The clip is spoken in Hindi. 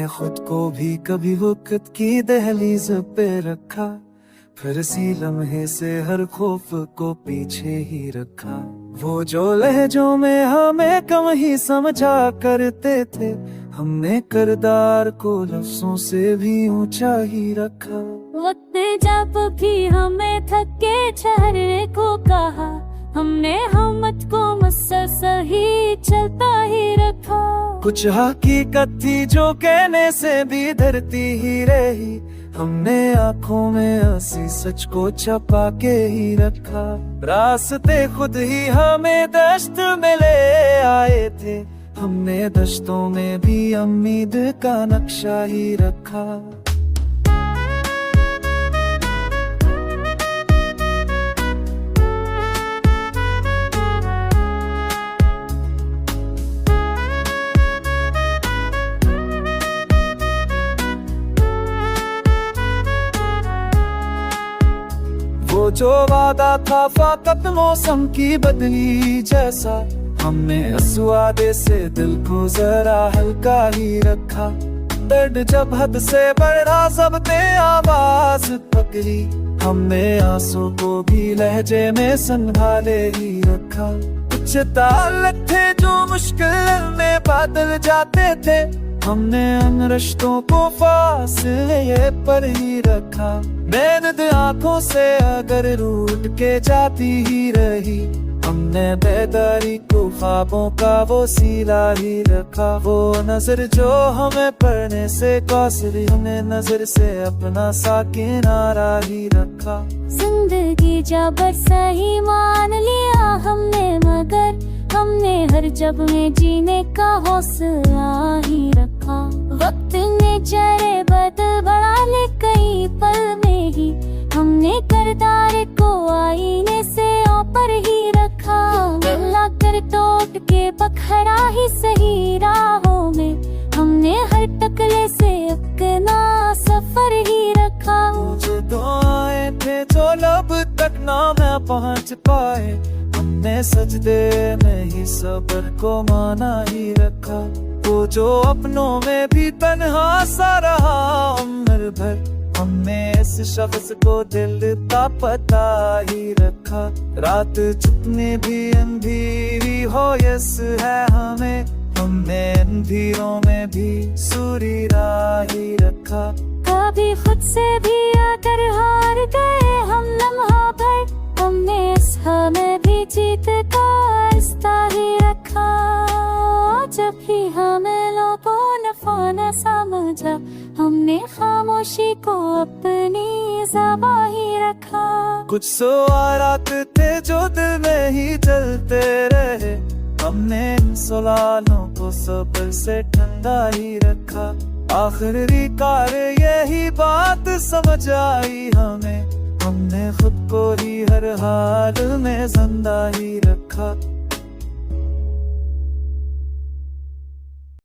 हमने खुद को भी कभी वक्त की दहलीज पे रखा, फिर इसी लम्हे से हर खौफ को पीछे ही रखा। वो जो लहजों में हमें कम ही समझा करते थे, हमने किरदार को लफ्जों से भी ऊंचा ही रखा। वक्त जब भी हमें थके ठहरने को कहा, हमने हिम्मत को मुसलसल ही चलता ही रखा। कुछ हकीकत थी जो कहने से भी डरती ही रही, हमने आँखों में हंसी सच को छपा के ही रखा। रास्ते खुद ही हमें दश्त में ले आए थे, हमने दश्तों में भी उम्मीद का नक्शा ही रखा। वो जो वादा था फकत मौसम की बदली जैसा, हमने असवादे से दिल को जरा हल्का ही रखा। दर्द जब हद से बढ़ा सबने आवाज पकड़ी, हमने आंसू को भी लहजे में संभाले ही रखा। कुछ ताल्लुक थे जो मुश्किल में बदल जाते थे, हमने उन रिश्तों को फासले पर ही रखा। मेहनत आंखों से अगर रूठ के जाती ही रही, हमने बेदारी को ख्वाबों का वो सीला ही रखा। वो नजर जो हमें पढ़ने से कौसली, हमने नजर से अपना सा किनारा ही रखा। जिंदगी जब सही मान लिया हमने, मगर हमने हर जब में जीने का हौसला ही रखा। वक्त ने चेहरे बदल बढ़ा ले कई पल में ही, हमने किरदार को आईने से ऊपर ही रखा। गला कर तोड़ के बखरा ही सही राहों में, हमने हर टकले से अपना सफर ही रखा। मुझे दुआएं थे जो लब तक ना मैं पहुंच पाए, हमने सजदे में ही सब्र को माना ही रखा। वो जो अपनों में भी तन्हा सा रहा उम्र भर, हमने इस शख्स को दिल का पता ही रखा। रात जितनी भी अंधेरी हो यस है हमें, हमने अंधेरों में भी सूरी राह ही रखा। कभी खुद से भी अगर हार गए हम लम्हा भर, हमने इस हमें भी जीत का रास्ता ही रखा। जब भी हमें लोगों ने फाना समझा, हमने खामोशी को अपनी ज़बां ही रखा। कुछ सवालात थे जो दिल में ही चलते रहे, हमने इन सवालों को सब्र से ठंडा ही रखा। आखिरी कार यही बात समझ आई हमें, हमने खुद को ही हर हाल में जिंदा ही रखा।